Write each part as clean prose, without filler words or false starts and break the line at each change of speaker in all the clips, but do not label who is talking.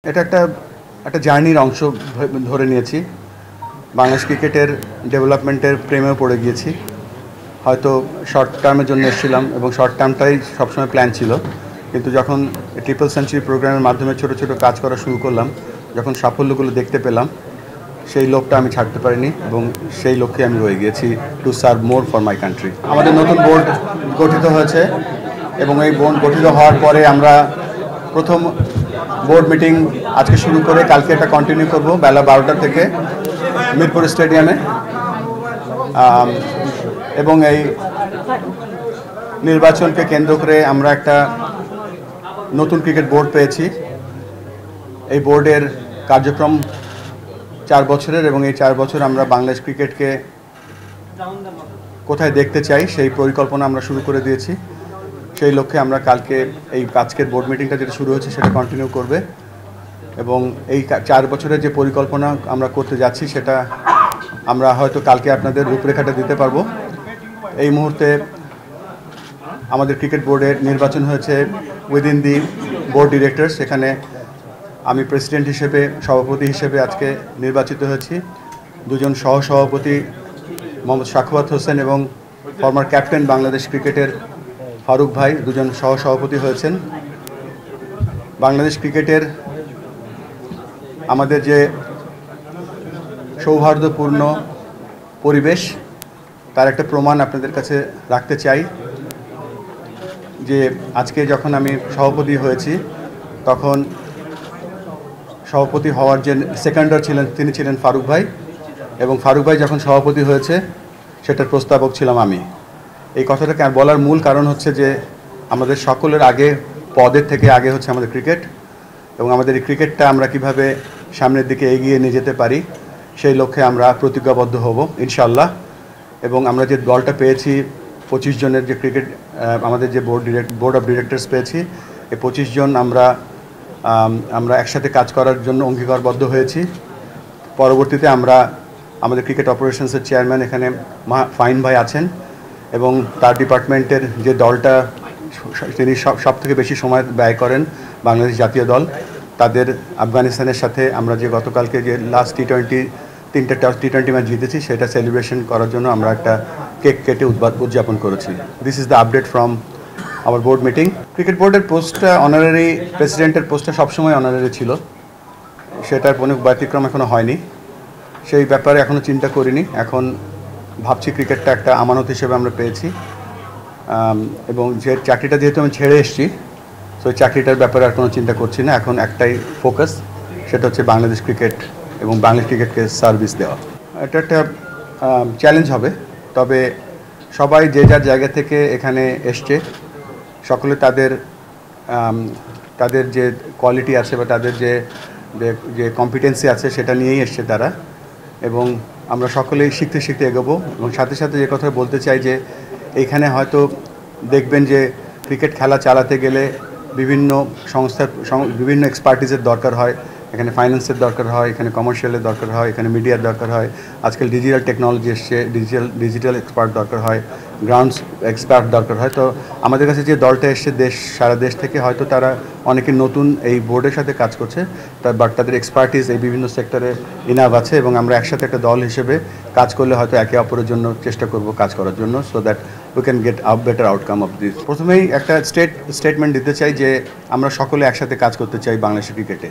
এটা একটা একটা জার্নির অংশ ধরে নিয়েছি। বাংলাদেশ ক্রিকেটের ডেভেলপমেন্টের প্রেমেও পড়ে গিয়েছি। হয়তো শর্ট টার্মের জন্য এসেছিলাম এবং শর্ট টার্মটাই সবসময় প্ল্যান ছিল, কিন্তু যখন ট্রিপল সেঞ্চুরি প্রোগ্রামের মাধ্যমে ছোট ছোট কাজ করা শুরু করলাম, যখন সাফল্যগুলো দেখতে পেলাম, সেই লোকটা আমি ছাড়তে পারিনি এবং সেই লক্ষ্যে আমি রয়ে গিয়েছি, to serve more for my country. আমাদের নতুন বোর্ড গঠিত হয়েছে এবং এই বোর্ড গঠিত হওয়ার পরে আমরা প্রথম বোর্ড মিটিং আজকে শুরু করে কালকে এটা কন্টিনিউ করব বেলা 12টা থেকে মিরপুর স্টেডিয়ামে। এবং এই নির্বাচনকে কেন্দ্র করে আমরা একটা নতুন ক্রিকেট বোর্ড পেয়েছি। এই বোর্ডের কার্যক্রম 4 বছরের এবং এই 4 বছর আমরা বাংলাদেশ ক্রিকেটকে কোথায় দেখতে চাই সেই পরিকল্পনা আমরা শুরু করে দিয়েছি। সেই লক্ষ্যে আমরা কালকে এই আজকের বোর্ড মিটিংটা যেটা শুরু হচ্ছে সেটা কন্টিনিউ করবে এবং এই 4 বছরের যে পরিকল্পনা আমরা করতে যাচ্ছি সেটা আমরা হয়তো কালকে আপনাদের রূপরেখাটা দিতে পারবো। এই মুহূর্তে আমাদের ক্রিকেট বোর্ডের নির্বাচন হয়েছে উইদিন দি বোর্ড ডিরেক্টরস। সেখানে আমি প্রেসিডেন্ট হিসেবে, সভাপতি হিসেবে আজকে নির্বাচিত হয়েছি। দুজন সহসভাপতি মোহাম্মদ সাখাওয়াত হোসেন এবং ফর্মার ক্যাপ্টেন বাংলাদেশ ক্রিকেটের ফারুক ভাই দুজন সহসভাপতি হয়েছেন। বাংলাদেশ ক্রিকেটের আমাদের যে সৌহার্দ্যপূর্ণ পরিবেশ তার একটা প্রমাণ আপনাদের কাছে রাখতে চাই যে আজকে যখন আমি সভাপতি হয়েছি তখন সভাপতি হওয়ার যে সেকেন্ডার ছিলেন তিনি ছিলেন ফারুক ভাই, এবং ফারুক ভাই যখন সভাপতি হয়েছে সেটার প্রস্তাবক ছিলাম আমি। এই কথাটাকে বলার মূল কারণ হচ্ছে যে আমাদের সকলের আগে, পদের থেকে আগে হচ্ছে আমাদের ক্রিকেট, এবং আমাদের এই ক্রিকেটটা আমরা কিভাবে সামনের দিকে এগিয়ে নিয়ে যেতে পারি সেই লক্ষ্যে আমরা প্রতিজ্ঞাবদ্ধ হব ইনশাআল্লাহ। এবং আমরা যে দলটা পেয়েছি 25 জনের যে ক্রিকেট আমাদের যে বোর্ড অফ ডিরেক্টরস পেয়েছি, এই 25 জন আমরা একসাথে কাজ করার জন্য অঙ্গীকারবদ্ধ হয়েছি। পরবর্তীতে আমরা আমাদের ক্রিকেট অপারেশনসের চেয়ারম্যান এখানে ফাইন ভাই আছেন এবং তার ডিপার্টমেন্টের যে দলটা তিনি সব থেকে বেশি সময় ব্যয় করেন, বাংলাদেশ জাতীয় দল, তাদের আফগানিস্তানের সাথে আমরা যে গতকালকে যে লাস্ট তিনটা টি20 ম্যাচ জিতেছি সেটা সেলিব্রেশন করার জন্য আমরা একটা কেক কেটে উদযাপন করেছি। This is the update from our board meeting. Cricket বোর্ডের পোস্টটা অনারারি, প্রেসিডেন্টের পোস্টটা সবসময় অনারারি ছিল, সেটার কোনো ব্যতিক্রম এখনও হয়নি। সেই ব্যাপারে এখনও চিন্তা করিনি। এখন ভাবছি ক্রিকেটটা একটা আমানত হিসেবে আমরা পেয়েছি, এবং যে চাকরিটা যেহেতু আমি ছেড়ে এসেছি, তো ওই চাকরিটার ব্যাপারে আর কোনো চিন্তা করছি না। এখন একটাই ফোকাস, সেটা হচ্ছে বাংলাদেশ ক্রিকেট এবং বাংলাদেশ ক্রিকেটকে সার্ভিস দেওয়া। এটা একটা চ্যালেঞ্জ হবে, তবে সবাই যে যার জায়গা থেকে এখানে এসছে, সকলে তাদের যে কোয়ালিটি আছে বা তাদের যে কম্পিটেন্সি আছে সেটা নিয়েই এসছে তারা, এবং আমরা সকলেই শিখতে শিখতে এগোবো। এবং সাথে সাথে যে কথা বলতে চাই যে এইখানে হয়তো দেখবেন যে ক্রিকেট খেলা চালাতে গেলে বিভিন্ন সংস্থার বিভিন্ন এক্সপার্টিসের দরকার হয়। এখানে ফাইন্যান্সের দরকার হয়, এখানে কমার্শিয়ালের দরকার হয়, এখানে মিডিয়ার দরকার হয়, আজকাল ডিজিটাল টেকনোলজি এসছে, ডিজিটাল এক্সপার্ট দরকার হয়, গ্রাউন্ডস এক্সপার্ট দরকার হয়। তো আমাদের কাছে যে দলটা এসছে সারা দেশ থেকে, হয়তো তারা অনেকে নতুন এই বোর্ডের সাথে কাজ করছে, বাট তাদের এক্সপার্টিস এই বিভিন্ন সেক্টরে ইনাফ আছে, এবং আমরা একসাথে একটা দল হিসেবে কাজ করলে হয়তো একে অপরের জন্য চেষ্টা করব কাজ করার জন্য, so that we can get a better outcome of this. প্রথমেই একটা স্টেটমেন্ট দিতে চাই যে আমরা সকলে একসাথে কাজ করতে চাই বাংলাদেশের ক্রিকেটে।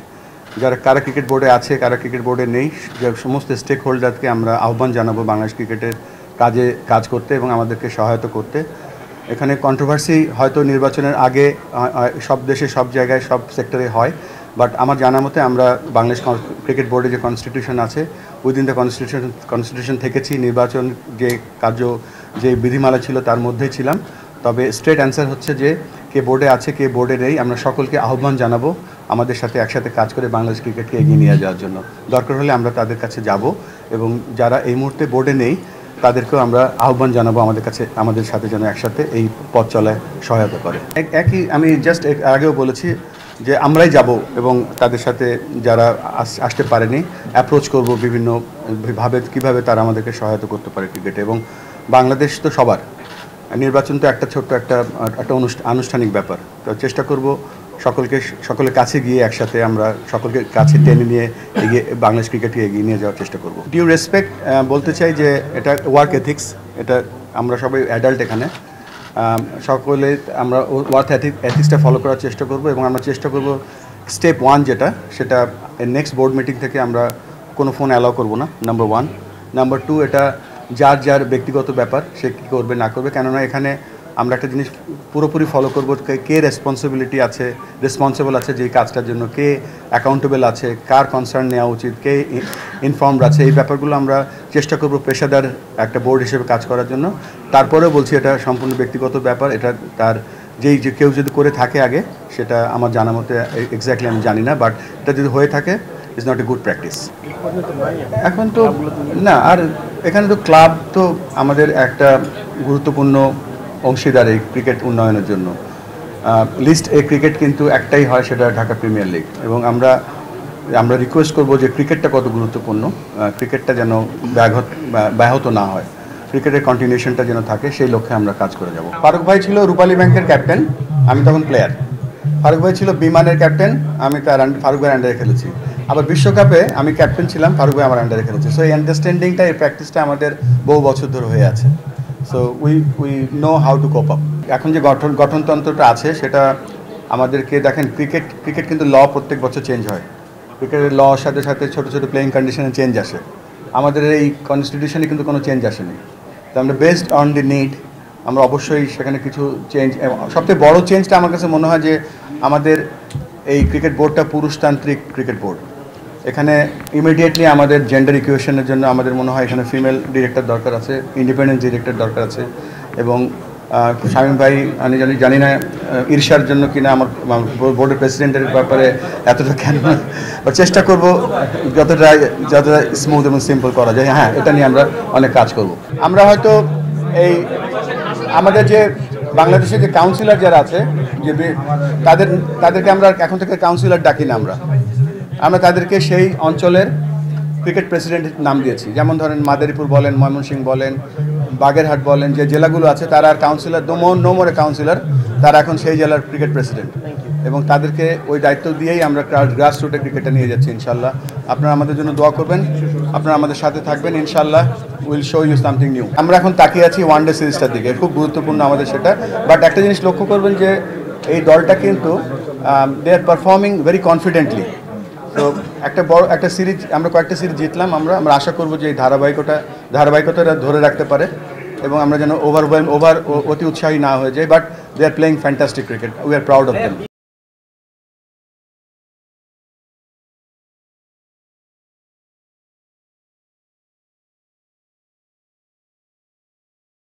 কারা ক্রিকেট বোর্ডে আছে, কারা ক্রিকেট বোর্ডে নেই, যে সমস্ত স্টেক হোল্ডারকে আমরা আহ্বান জানাবো বাংলাদেশ ক্রিকেটের কাজ করতে এবং আমাদেরকে সহায়তা করতে। এখানে কন্ট্রোভার্সি হয়তো নির্বাচনের আগে সব দেশে, সব জায়গায়, সব সেক্টরে হয়, বাট আমার জানা মতে আমরা বাংলাদেশ ক্রিকেট বোর্ডে যে কনস্টিটিউশন আছে, উইদিন দ্য কনস্টিটিউশন থেকেছি। নির্বাচন যে বিধিমালা ছিল তার মধ্যেই ছিলাম। তবে স্ট্রেট অ্যান্সার হচ্ছে যে কে বোর্ডে আছে, কে বোর্ডে নেই, আমরা সকলকে আহ্বান জানাবো আমাদের সাথে একসাথে কাজ করে বাংলাদেশ ক্রিকেটকে এগিয়ে নিয়ে যাওয়ার জন্য। দরকার হলে আমরা তাদের কাছে যাব, এবং যারা এই মুহূর্তে বোর্ডে নেই তাদেরকেও আমরা আহ্বান জানাবো আমাদের সাথে যেন একসাথে এই পথ চলায় সহায়তা করে। একই আমি জাস্ট আগেও বলেছি যে আমরাই যাব এবং তাদের সাথে যারা আসতে পারেনি অ্যাপ্রোচ করব বিভিন্নভাবে কীভাবে তারা আমাদেরকে সহায়তা করতে পারে ক্রিকেটে। এবং বাংলাদেশ তো সবার, নির্বাচন তো একটা ছোট্ট একটা আনুষ্ঠানিক ব্যাপার, তো চেষ্টা করব সকলের কাছে গিয়ে একসাথে আমরা সকলকে কাছে টেনে নিয়ে এগিয়ে বাংলাদেশ ক্রিকেটকে এগিয়ে নিয়ে যাওয়ার চেষ্টা করব। ডিউ রেসপেক্ট বলতে চাই যে এটা ওয়ার্ক এথিক্স, এটা আমরা সবাই অ্যাডাল্ট এখানে, সকলে আমরা ওয়ার্ক এথিক্সটা ফলো করার চেষ্টা করব এবং আমরা চেষ্টা করব স্টেপ 1 যেটা, সেটা নেক্সট বোর্ড মিটিং থেকে আমরা কোনো ফোন অ্যালাউ করব না, নাম্বার 1। নাম্বার 2, এটা যার ব্যক্তিগত ব্যাপার, সে কী করবে না করবে, কেননা এখানে আমরা একটা জিনিস পুরোপুরি ফলো করবো, কে রেসপন্সিবল আছে যেই কাজটার জন্য, কে অ্যাকাউন্টেবল আছে, কার কনসার্ন নেওয়া উচিত, কে ইনফর্মড আছে, এই ব্যাপারগুলো আমরা চেষ্টা করব পেশাদার একটা বোর্ড হিসেবে কাজ করার জন্য। তারপরেও বলছি এটা সম্পূর্ণ ব্যক্তিগত ব্যাপার, এটা তার যে কেউ যদি করে থাকে আগে, সেটা আমার জানা মতে এক্স্যাক্টলি আমি জানি না, বাট এটা যদি হয়ে থাকে is not a good practice. এখন তো না, আর এখানে তো ক্লাব তো আমাদের একটা গুরুত্বপূর্ণ অংশীদার এই ক্রিকেট উন্নয়নের জন্য। লিস্ট এ ক্রিকেট কিন্তু একটাই হয়, সেটা ঢাকা প্রিমিয়ার লিগ, এবং আমরা রিকোয়েস্ট করব যে ক্রিকেটটা কত গুরুত্বপূর্ণ, ক্রিকেটটা যেন ব্যাহত না হয়, ক্রিকেটের কন্টিনিউশনটা যেন থাকে, সেই লক্ষ্যে আমরা কাজ করে যাব। ফারুক ভাই ছিল রূপালী ব্যাংকের ক্যাপ্টেন, আমি তখন প্লেয়ার। ফারুক ভাই ছিল বিমানের ক্যাপ্টেন, আমি তার ফারুক ভাইয়ের আন্ডারে খেলেছি। আবার বিশ্বকাপে আমি ক্যাপ্টেন ছিলাম, ফারুক ভাই আমার আন্ডারে খেলেছি। সো এই আন্ডারস্ট্যান্ডিংটা, এই প্র্যাকটিসটা আমাদের বহু বছর ধরে হয়ে আছে। So we know how to cope up. এখন যে গঠনতন্ত্রটা আছে সেটা আমাদেরকে, দেখেন ক্রিকেট কিন্তু প্রত্যেক বছর চেঞ্জ হয়, ক্রিকেটের সাথে সাথে ছোটো ছোটো প্লেয়িং কন্ডিশনে চেঞ্জ আসে। আমাদের এই কনস্টিটিউশনে কিন্তু কোনো চেঞ্জ আসেনি, তো আমরা বেসড অন দি নিড আমরা অবশ্যই সেখানে কিছু চেঞ্জ। সবথেকে বড় চেঞ্জটা আমার কাছে মনে হয় যে আমাদের এই ক্রিকেট বোর্ডটা পুরুষতান্ত্রিক ক্রিকেট বোর্ড। এখানে ইমিডিয়েটলি আমাদের জেন্ডার ইকুয়েশনের জন্য আমাদের মনে হয় এখানে ফিমেল ডিরেক্টর দরকার আছে, ইন্ডিপেন্ডেন্ট ডিরেক্টর দরকার আছে, এবং শামীম ভাই আমি জানি না ঈর্ষার জন্য কিনা আমার বোর্ডের প্রেসিডেন্টের ব্যাপারে এতটা কেন, চেষ্টা করব যতটা স্মুথ এবং সিম্পল করা যায়। হ্যাঁ, এটা নিয়ে আমরা অনেক কাজ করব। আমরা হয়তো এই আমাদের যে বাংলাদেশের যে কাউন্সিলর যারা আছে, যে তাদেরকে আমরা এখন থেকে কাউন্সিলর ডাকি না, আমরা তাদেরকে সেই অঞ্চলের ক্রিকেট প্রেসিডেন্ট নাম দিয়েছি। যেমন ধরেন মাদারীপুর বলেন, ময়মনসিংহ বলেন, বাগেরহাট বলেন, যে জেলাগুলো আছে তারা আর কাউন্সিলর নো মোরে কাউন্সিলর, তারা এখন সেই জেলার ক্রিকেট প্রেসিডেন্ট, এবং তাদেরকে ওই দায়িত্ব দিয়েই আমরা গ্রাস রুটে ক্রিকেটটা নিয়ে যাচ্ছি ইনশাল্লাহ। আপনারা আমাদের জন্য দোয়া করবেন, আপনারা আমাদের সাথে থাকবেন ইনশাল্লাহ। Will show you something new. আমরা এখন তাকিয়ে আছি ওয়ানডে সিরিজটার দিকে, খুব গুরুত্বপূর্ণ আমাদের সেটা। বাট একটা জিনিস লক্ষ্য করবেন যে এই দলটা কিন্তু দে আর পারফর্মিং ভেরি কনফিডেন্টলি। তো একটা সিরিজ আমরা কয়েকটা সিরিজ জিতলাম, আমরা আশা করবো যে এই ধারাবাহিকতা ধরে রাখতে পারে, এবং আমরা যেন অতি উৎসাহী না হয়ে যাই। But they are playing fantastic cricket, we are proud of them.